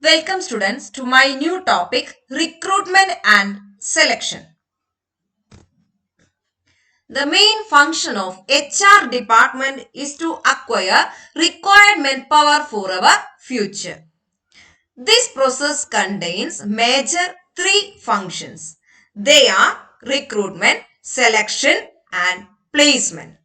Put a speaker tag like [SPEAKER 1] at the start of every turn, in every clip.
[SPEAKER 1] Welcome students to my new topic, recruitment and selection. The main function of HR department is to acquire required manpower for our future. This process contains major three functions. They are recruitment, selection and placement.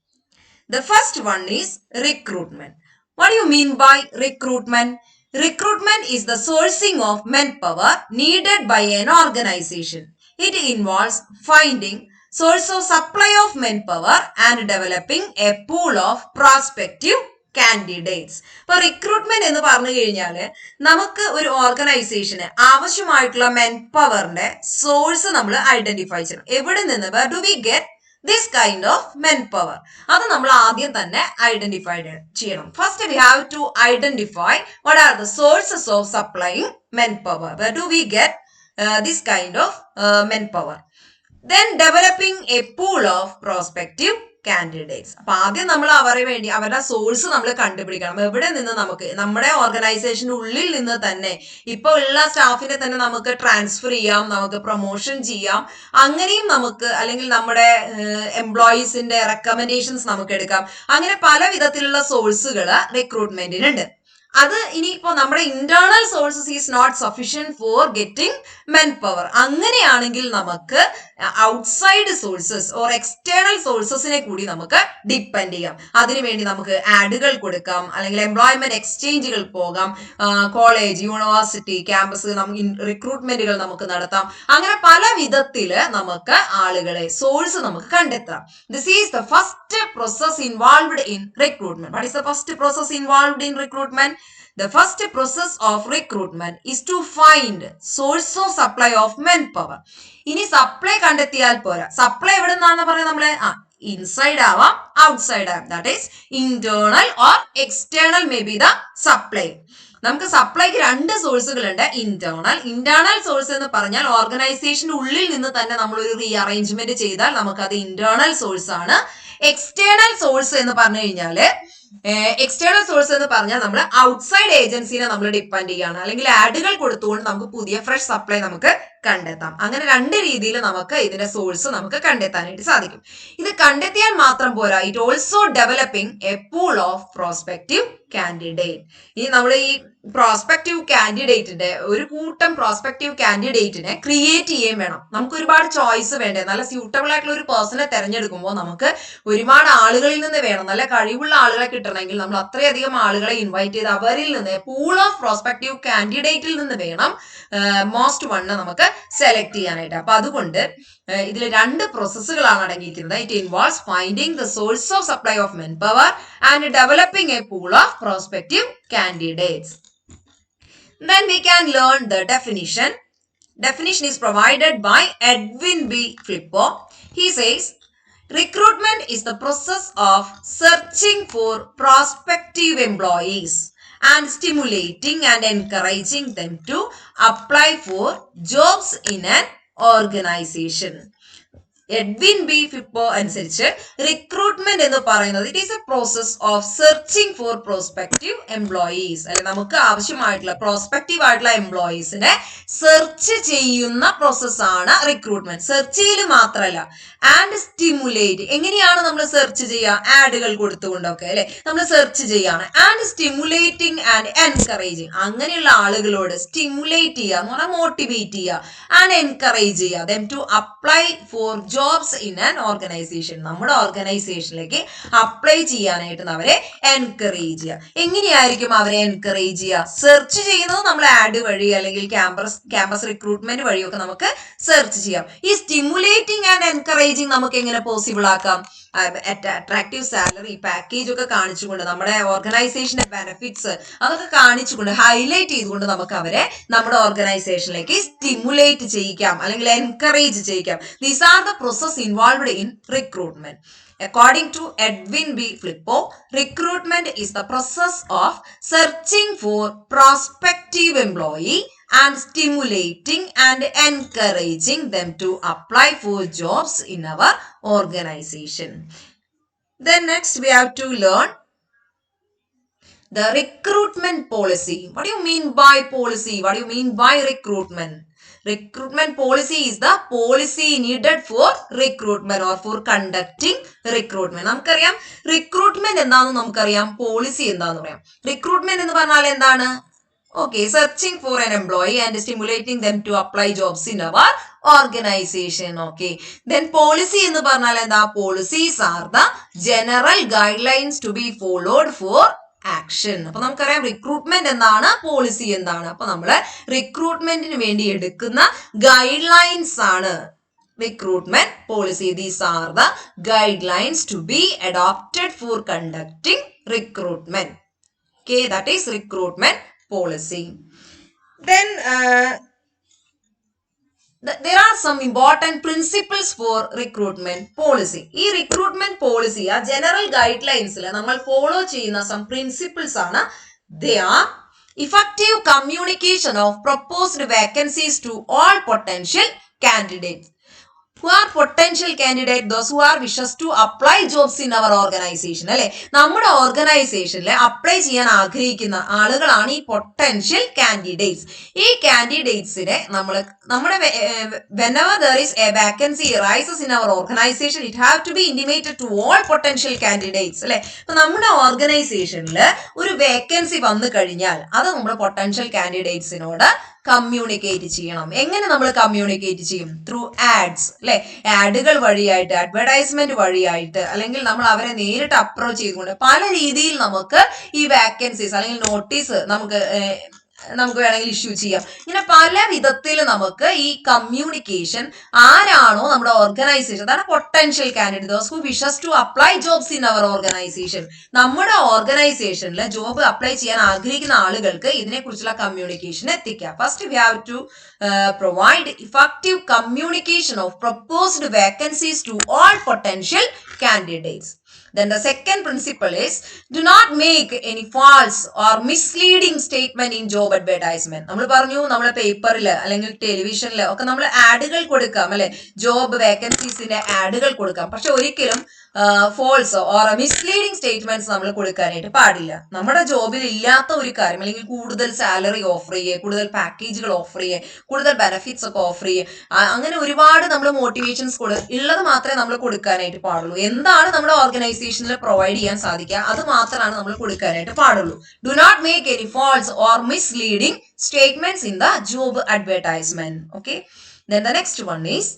[SPEAKER 1] The first one is recruitment. What do you mean by recruitment? Recruitment is the sourcing of manpower needed by an organization. It involves finding source of supply of manpower and developing a pool of prospective candidates. ഇപ്പൊ recruitment എന്ന് പറഞ്ഞു കഴിഞ്ഞാല് നമുക്ക് ഒരു ഓർഗനൈസേഷന് ആവശ്യമായിട്ടുള്ള മെൻപവറിന്റെ source നമ്മൾ identify ചെയ്യണം. എവിടെ നിന്ന് where do we get this kind of men power? അത് നമ്മൾ ആദ്യം തന്നെ ഐഡന്റിഫൈ ചെയ്യണം. First we have to identify what are the sources of supplying men power. Where do we get this kind of men power? Then developing a pool of prospective candidates. അപ്പൊ ആദ്യം നമ്മൾ അവരുടെ source നമ്മൾ കണ്ടുപിടിക്കണം. എവിടെ നിന്ന് നമുക്ക് നമ്മുടെ ഓർഗനൈസേഷന്റെ ഉള്ളിൽ നിന്ന് തന്നെ ഇപ്പൊ ഉള്ള സ്റ്റാഫിനെ തന്നെ നമുക്ക് ട്രാൻസ്ഫർ ചെയ്യാം, നമുക്ക് പ്രൊമോഷൻ ചെയ്യാം, അങ്ങനെയും നമുക്ക് അല്ലെങ്കിൽ നമ്മുടെ എംപ്ലോയീസിന്റെ റെക്കമെൻഡേഷൻസ് നമുക്ക് എടുക്കാം. അങ്ങനെ പല വിധത്തിലുള്ള സോഴ്സുകൾ റിക്രൂട്ട്മെന്റിനുണ്ട്. അത് ഇനിയിപ്പോ നമ്മുടെ internal sources is not sufficient for getting men power. അങ്ങനെയാണെങ്കിൽ നമുക്ക് ഔട്ട്സൈഡ് സോഴ്സസ് ഓർ എക്സ്റ്റേണൽ സോഴ്സസിനെ കൂടി നമുക്ക് ഡിപ്പെൻഡ് ചെയ്യാം. അതിനുവേണ്ടി നമുക്ക് ആഡുകൾ കൊടുക്കാം, അല്ലെങ്കിൽ എംപ്ലോയ്മെന്റ് എക്സ്ചേഞ്ചുകൾ പോകാം, കോളേജ്, യൂണിവേഴ്സിറ്റി, ക്യാമ്പസ് റിക്രൂട്ട്മെന്റുകൾ നമുക്ക് നടത്താം. അങ്ങനെ പല വിധത്തില് നമുക്ക് ആളുകളെ സോഴ്സ് നമുക്ക് കണ്ടെത്താം. This is the first process involved in recruitment. What is the first process involved in recruitment? The first process of recruitment is to find source of supply of manpower. ഇനി സപ്ലൈ കണ്ടെത്തിയാൽ പോരാ. Supply എവിടെ നിന്നാണ് പറയുന്നത്? നമ്മള് inside ആവാം, outside ആവാം. That is internal or external may be the supply. നമുക്ക് സപ്ലൈക്ക് രണ്ട് സോഴ്സുകളുണ്ട്. ഇന്റേണൽ സോഴ്സ് എന്ന് പറഞ്ഞാൽ ഓർഗനൈസേഷന്റെ ഉള്ളിൽ നിന്ന് തന്നെ നമ്മൾ ഒരു റീഅറേഞ്ച്മെന്റ് ചെയ്താൽ നമുക്കത് ഇന്റേണൽ സോഴ്സ് ആണ്. എക്സ്റ്റേണൽ സോഴ്സ് എന്ന് പറഞ്ഞു കഴിഞ്ഞാല് എക്സ്റ്റേണൽ സോഴ്സ് എന്ന് പറഞ്ഞാൽ നമ്മൾ ഔട്ട്സൈഡ് ഏജൻസിനെ നമ്മൾ ഡിപ്പെൻഡ് ചെയ്യാണ്, അല്ലെങ്കിൽ ആഡുകൾ കൊടുത്തുകൊണ്ട് നമുക്ക് പുതിയ ഫ്രഷ് സപ്ലൈ നമുക്ക് കണ്ടെത്താം. അങ്ങനെ രണ്ട് രീതിയിൽ നമുക്ക് ഇതിന്റെ സോഴ്സ് നമുക്ക് കണ്ടെത്താനായിട്ട് സാധിക്കും. ഇത് കണ്ടെത്തിയാൽ മാത്രം പോരാ, it also developing A pool of prospective candidate. ഇനി നമ്മൾ ഈ പ്രോസ്പെക്റ്റീവ് കാൻഡിഡേറ്റിന്റെ ഒരു കൂട്ടം പ്രോസ്പെക്റ്റീവ് കാൻഡിഡേറ്റിനെ ക്രിയേറ്റ് ചെയ്യുകയും വേണം. നമുക്ക് ഒരുപാട് ചോയ്സ് വേണ്ടേ? നല്ല സ്യൂട്ടബിൾ ആയിട്ടുള്ള ഒരു പേഴ്സണെ തെരഞ്ഞെടുക്കുമ്പോൾ നമുക്ക് ഒരുപാട് ആളുകളിൽ നിന്ന് വേണം. നല്ല കഴിവുള്ള ആളുകളെ കിട്ടണമെങ്കിൽ നമ്മൾ അത്രയധികം ആളുകളെ ഇൻവൈറ്റ് ചെയ്ത് അവരിൽ നിന്ന് പൂൾ ഓഫ് പ്രോസ്പെക്റ്റീവ് കാൻഡിഡേറ്റിൽ നിന്ന് വേണം മോസ്റ്റ് വണ്ണ് നമുക്ക് സെലക്ട് ചെയ്യാനായിട്ട്. അപ്പൊ അതുകൊണ്ട് ഇതിൽ രണ്ട് പ്രോസസ്സുകളാണ് അടങ്ങിയിരിക്കുന്നത്. It involves finding the source of supply of men power and developing A pool of prospective candidates. Then we can learn the definition. Definition is provided by Edwin B. Flippo. He says, recruitment is the process of searching for prospective employees and stimulating and encouraging them to apply for jobs in an organization. Edwin B ഫിപ്പോ അനുസരിച്ച് recruitment എന്ന് പറയുന്നത് it is a process of searching for prospective employees. അല്ലെ, നമുക്ക് ആവശ്യമായിട്ടുള്ള prospective ആയിട്ടുള്ള എംപ്ലോയീസിനെ search ചെയ്യുന്ന പ്രോസസ്സാണ് റിക്രൂട്ട്മെന്റ്. സെർച്ച് ചെയ്യൽ മാത്രമല്ല, ആൻഡ് സ്റ്റിമുലേറ്റ്. എങ്ങനെയാണ് നമ്മൾ സെർച്ച് ചെയ്യുക? ആഡുകൾ കൊടുത്തുകൊണ്ടൊക്കെ അല്ലെ നമ്മൾ സെർച്ച് ചെയ്യാണ്. And stimulating and encouraging. അങ്ങനെയുള്ള ആളുകളോട് സ്റ്റിമുലേറ്റ് ചെയ്യുക എന്ന് പറഞ്ഞാൽ മോട്ടിവേറ്റ് ചെയ്യുക, ആൻഡ് എൻകറേജ് ചെയ്യുക them to apply for jobs in an organisation. നമ്മുടെ ഓർഗനൈസേഷനിലേക്ക് അപ്ലൈ ചെയ്യാനായിട്ട് അവരെ എൻകറേജ് ചെയ്യുക. എങ്ങനെയായിരിക്കും അവരെ എൻകറേജ് ചെയ്യുക? സെർച്ച് ചെയ്യുന്നത് നമ്മൾ ആഡ് വഴി അല്ലെങ്കിൽ ക്യാമ്പസ് റിക്രൂട്ട്മെന്റ് വഴിയൊക്കെ നമുക്ക് സെർച്ച് ചെയ്യാം. ഈ സ്റ്റിമുലേറ്റിംഗ് ആൻഡ് എൻകറേജിങ് നമുക്ക് എങ്ങനെ പോസിബിൾ ആക്കാം? അട്രാക്റ്റീവ് സാലറി പാക്കേജ് ഒക്കെ കാണിച്ചുകൊണ്ട്, നമ്മുടെ ഓർഗനൈസേഷന്റെ ബെനിഫിറ്റ്സ് അതൊക്കെ കാണിച്ചുകൊണ്ട്, ഹൈലൈറ്റ് ചെയ്തുകൊണ്ട് നമുക്ക് അവരെ നമ്മുടെ ഓർഗനൈസേഷനിലേക്ക് സ്റ്റിമുലേറ്റ് ചെയ്യിക്കാം, അല്ലെങ്കിൽ എൻകറേജ് ചെയ്യിക്കാം. These are the process involved in recruitment. According to Edwin B. Flippo, recruitment is the process of searching for prospective employee and stimulating and encouraging them to apply for jobs in our organization. Then next we have to learn The recruitment policy. What do you mean by policy? What do you mean by recruitment? Recruitment policy is the policy needed for recruitment or for conducting recruitment. നമുക്കറിയാം recruitment എന്താണെന്ന് നമുക്കറിയാം, policy എന്താണെന്ന് പറയാം. Recruitment എന്ന് പറഞ്ഞാൽ എന്താണ്? Okay, searching for an employee and stimulating them to apply jobs in our organization. Okay, then policy എന്ന് പറഞ്ഞാൽ എന്താ? Policies are the general guidelines to be followed for action. അപ്പൊ നമുക്കറിയാം റിക്രൂട്ട്മെന്റ് എന്താണ്, പോളിസി എന്താണ്. അപ്പൊ നമ്മള് റിക്രൂട്ട്മെന്റിന് വേണ്ടി എടുക്കുന്ന ഗൈഡ് ലൈൻസ് ആണ് recruitment policy. These are the guidelines to be adopted for conducting recruitment. Okay, that is recruitment policy. Then there are some important principles for recruitment policy. ഈ recruitment policy ആ general guidelines നമ്മൾ follow ചെയ്യുന്ന some principles ആണ്. They are effective communication of proposed vacancies to all potential candidates. Who are potential candidate? Those who are wishes to apply jobs in our organization. അല്ലെ, നമ്മുടെ ഓർഗനൈസേഷനിൽ apply ചെയ്യാൻ ആഗ്രഹിക്കുന്ന ആളുകളാണ് ഈ പൊട്ടൻഷ്യൽ കാൻഡിഡേറ്റ്സ്. ഈ കാൻഡിഡേറ്റ്സിനെ നമ്മുടെ whenever there is a vacancy arises in our organization, it have to be intimated to all potential candidates. അല്ലെ, അപ്പൊ നമ്മുടെ ഓർഗനൈസേഷനിൽ ഒരു വേക്കൻസി വന്നു കഴിഞ്ഞാൽ അത് നമ്മുടെ പൊട്ടൻഷ്യൽ കാൻഡിഡേറ്റ്സിനോട് കമ്മ്യൂണിക്കേറ്റ് ചെയ്യണം. എങ്ങനെ നമ്മൾ കമ്മ്യൂണിക്കേറ്റ് ചെയ്യും? ത്രൂ ആഡ്സ്, അല്ലെ, ആഡുകൾ വഴിയായിട്ട്, അഡ്വർടൈസ്മെന്റ് വഴിയായിട്ട്, അല്ലെങ്കിൽ നമ്മൾ അവരെ നേരിട്ട് അപ്രോച്ച് ചെയ്തുകൊണ്ട് പല രീതിയിൽ നമുക്ക് ഈ വാക്കൻസീസ് അല്ലെങ്കിൽ നോട്ടീസ് നമുക്ക് വേണമെങ്കിൽ ഇഷ്യൂ ചെയ്യാം. ഇങ്ങനെ പല വിധത്തിൽ നമുക്ക് ഈ കമ്മ്യൂണിക്കേഷൻ ആരാണോ നമ്മുടെ ഓർഗനൈസേഷൻ, അതാണ് potential candidate, those who wishes to apply jobs in our organisation. നമ്മുടെ ഓർഗനൈസേഷനിൽ ജോബ് അപ്ലൈ ചെയ്യാൻ ആഗ്രഹിക്കുന്ന ആളുകൾക്ക് ഇതിനെക്കുറിച്ചുള്ള കമ്മ്യൂണിക്കേഷൻ എത്തിക്കുക. First we have to provide effective communication of proposed vacancies to all potential candidates. Then the second principle is do not make any false or misleading statement in job advertisement. നമ്മൾ പറഞ്ഞു നമ്മുടെ പേപ്പറിൽ അല്ലെങ്കിൽ ടെലിവിഷനിൽ ഒക്കെ നമ്മൾ ആഡുകൾ കൊടുക്കാം, അല്ലെ, ജോബ് വേക്കൻസീസിന്റെ ആഡുകൾ കൊടുക്കാം. പക്ഷെ ഒരിക്കലും ഫോൾസ് ഓർ മിസ്ലീഡിങ് സ്റ്റേറ്റ്മെന്റ്സ് നമ്മൾ കൊടുക്കാനായിട്ട് പാടില്ല. നമ്മുടെ ജോബിൽ ഇല്ലാത്ത ഒരു കാര്യം, അല്ലെങ്കിൽ കൂടുതൽ സാലറി ഓഫർ ചെയ്യേ, കൂടുതൽ പാക്കേജുകൾ ഓഫർ ചെയ്യേ, കൂടുതൽ ബെനിഫിറ്റ്സ് ഒക്കെ ഓഫർ ചെയ്യേ, അങ്ങനെ ഒരുപാട് നമ്മൾ മോട്ടിവേഷൻസ് ഉള്ളത് മാത്രമേ നമ്മൾ കൊടുക്കാനായിട്ട് പാടുള്ളൂ. എന്താണ് നമ്മുടെ ഓർഗനൈസേഷനിൽ പ്രൊവൈഡ് ചെയ്യാൻ സാധിക്കുക അത് മാത്രമാണ് നമ്മൾ കൊടുക്കാനായിട്ട് പാടുള്ളൂ. Do not make any false or misleading statements in the job advertisement. Okay, then the next one is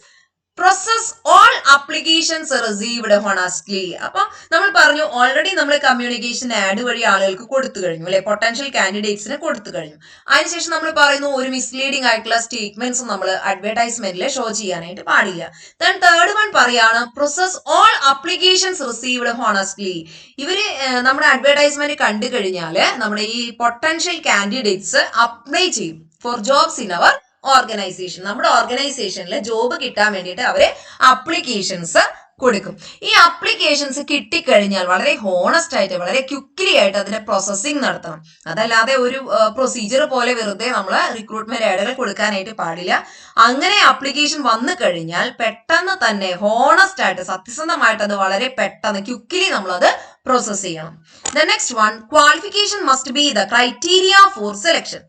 [SPEAKER 1] process all applications received honestly. അപ്പൊ നമ്മൾ പറഞ്ഞു ഓൾറെഡി നമ്മൾ കമ്മ്യൂണിക്കേഷൻ ആഡ് വഴി ആളുകൾക്ക് കൊടുത്തു കഴിഞ്ഞു, അല്ലെ, പൊട്ടൻഷ്യൽ കാൻഡിഡേറ്റ്സിന് കൊടുത്തു കഴിഞ്ഞു. അതിനുശേഷം നമ്മൾ പറയുന്നു ഒരു മിസ്ലീഡിംഗ് ആയിട്ടുള്ള സ്റ്റേറ്റ്മെന്റ്സ് നമ്മൾ അഡ്വർടൈസ്മെന്റിൽ ഷോ ചെയ്യാനായിട്ട് പാടില്ല. ദെൻ തേർഡ് വൺ പറയാണ് process all applications received honestly. ഇവര് നമ്മുടെ അഡ്വർടൈസ്മെന്റ് കണ്ടു കഴിഞ്ഞാല് നമ്മുടെ ഈ പൊട്ടൻഷ്യൽ കാൻഡിഡേറ്റ്സ് അപ്ലൈ ചെയ്യും for jobs in our organisation. നമ്മുടെ ഓർഗനൈസേഷനിൽ ജോബ് കിട്ടാൻ വേണ്ടിയിട്ട് അവര് അപ്ലിക്കേഷൻസ് കൊടുക്കും. ഈ അപ്ലിക്കേഷൻസ് കിട്ടിക്കഴിഞ്ഞാൽ വളരെ ഹോണസ്റ്റ് ആയിട്ട്, വളരെ ക്വിക്ലി ആയിട്ട് അതിന്റെ പ്രോസസ്സിംഗ് നടത്തണം. അതല്ലാതെ ഒരു പ്രൊസീജിയർ പോലെ വെറുതെ നമ്മൾ റിക്രൂട്ട്മെന്റ് ആഡുകൾ കൊടുക്കാനായിട്ട് പാടില്ല. അങ്ങനെ അപ്ലിക്കേഷൻ വന്നു കഴിഞ്ഞാൽ പെട്ടെന്ന് തന്നെ ഹോണസ്റ്റ് ആയിട്ട്, സത്യസന്ധമായിട്ട് അത് വളരെ പെട്ടെന്ന് ക്വിക്ലി നമ്മളത് പ്രോസസ് ചെയ്യണം. The next one, qualification must be the criteria four selection.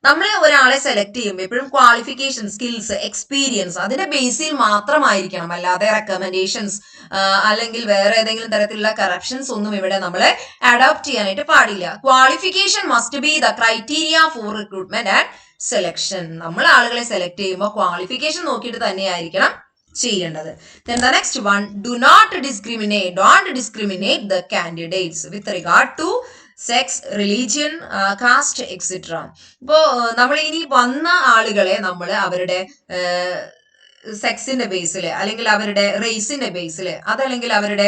[SPEAKER 1] നമ്മൾ ഒരാളെ സെലക്ട് ചെയ്യുമ്പോൾ എപ്പോഴും ക്വാളിഫിക്കേഷൻ, സ്കിൽസ്, എക്സ്പീരിയൻസ് അതിന്റെ ബേസിൽ മാത്രമായിരിക്കണം. അല്ലാതെ റെക്കമെൻഡേഷൻസ് അല്ലെങ്കിൽ വേറെ ഏതെങ്കിലും തരത്തിലുള്ള കറപ്ഷൻസ് ഒന്നും ഇവിടെ നമ്മൾ അഡോപ്റ്റ് ചെയ്യാനായിട്ട് പാടില്ല. Qualification must be the criteria four recruitment and selection. നമ്മൾ ആളുകളെ സെലക്ട് ചെയ്യുമ്പോൾ ക്വാളിഫിക്കേഷൻ നോക്കിയിട്ട് തന്നെയായിരിക്കണം ചെയ്യേണ്ടത്. Then the next one, don't discriminate the candidates with regard to sex, religion, caste etcetera. ഇപ്പോ നമ്മൾ ഇനി വന്ന ആളുകളെ നമ്മൾ അവരുടെ സെക്സിന്റെ ബേസില്, അല്ലെങ്കിൽ അവരുടെ റേസിന്റെ ബേസില്, അതല്ലെങ്കിൽ അവരുടെ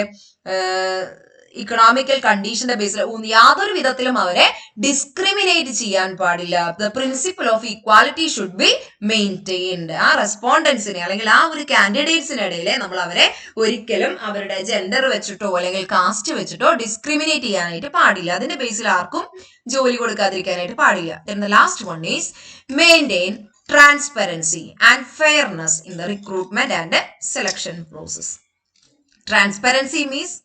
[SPEAKER 1] ഇക്കണോമിക്കൽ കണ്ടീഷന്റെ ബേസിൽ യാതൊരു വിധത്തിലും അവരെ ഡിസ്ക്രിമിനേറ്റ് ചെയ്യാൻ പാടില്ല. The principle of equality should be maintained. ആ റെസ്പോണ്ടൻസിനെ അല്ലെങ്കിൽ ആ ഒരു കാൻഡിഡേറ്റ്സിനിടയിലെ നമ്മൾ അവരെ ഒരിക്കലും അവരുടെ ജെൻഡർ വെച്ചിട്ടോ അല്ലെങ്കിൽ കാസ്റ്റ് വെച്ചിട്ടോ ഡിസ്ക്രിമിനേറ്റ് ചെയ്യാനായിട്ട് പാടില്ല. അതിന്റെ ബേസിൽ ആർക്കും ജോലി കൊടുക്കാതിരിക്കാനായിട്ട് പാടില്ല. Then the last one is maintain transparency and fairness in the recruitment and selection process. Transparency means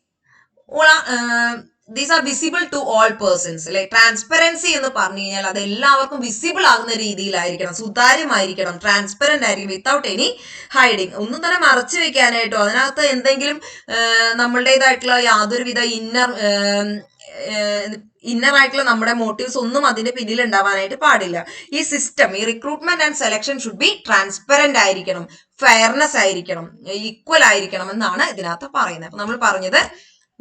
[SPEAKER 1] these are visible to all persons. Like transparency എന്ന് പറഞ്ഞു കഴിഞ്ഞാൽ അത് എല്ലാവർക്കും വിസിബിൾ ആകുന്ന രീതിയിലായിരിക്കണം, സുതാര്യമായിരിക്കണം, ട്രാൻസ്പെറന്റ് ആയിരിക്കും, വിത്തൗട്ട് എനി ഹൈഡിങ്. ഒന്നും തന്നെ മറച്ചു വെക്കാനായിട്ടോ അതിനകത്ത് എന്തെങ്കിലും നമ്മളുടേതായിട്ടുള്ള യാതൊരുവിധ ഇന്നർ ആയിട്ടുള്ള നമ്മുടെ മോട്ടീവ്സ് ഒന്നും അതിന്റെ പിന്നിൽ ഉണ്ടാവാനായിട്ട് പാടില്ല. ഈ സിസ്റ്റം, ഈ recruitment and selection should be transparent ആയിരിക്കണം, ഫെയർനെസ് ആയിരിക്കണം, ഈക്വൽ ആയിരിക്കണം എന്നാണ് ഇതിനകത്ത് പറയുന്നത്. അപ്പൊ നമ്മൾ പറഞ്ഞത്,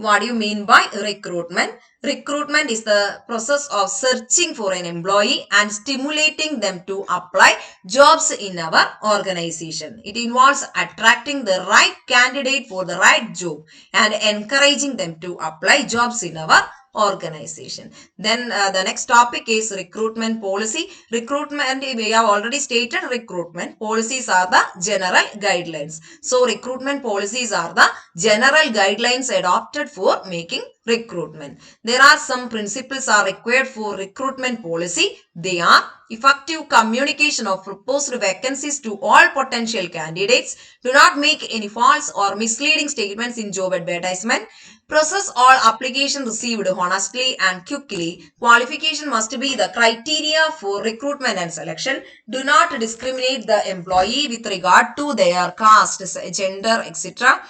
[SPEAKER 1] what do you mean by recruitment? Recruitment is the process of searching for an employee and stimulating them to apply jobs in our organization. It involves attracting the right candidate for the right job and encouraging them to apply jobs in our organization. Then the next topic is recruitment policy. Recruitment, we have already stated, recruitment policies are the general guidelines. So recruitment policies are the general guidelines adopted for making recruitment. There are some principles are required for recruitment policy. They are effective communication of proposed vacancies to all potential candidates. Do not make any false or misleading statements in job advertisement. Process all application received honestly and quickly. Qualification must be the criteria for recruitment and selection. Do not discriminate the employee with regard to their caste, gender, etc.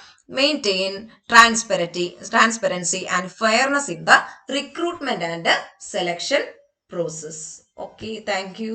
[SPEAKER 1] Maintain transparency and fairness in the recruitment and selection process. Okay, thank you.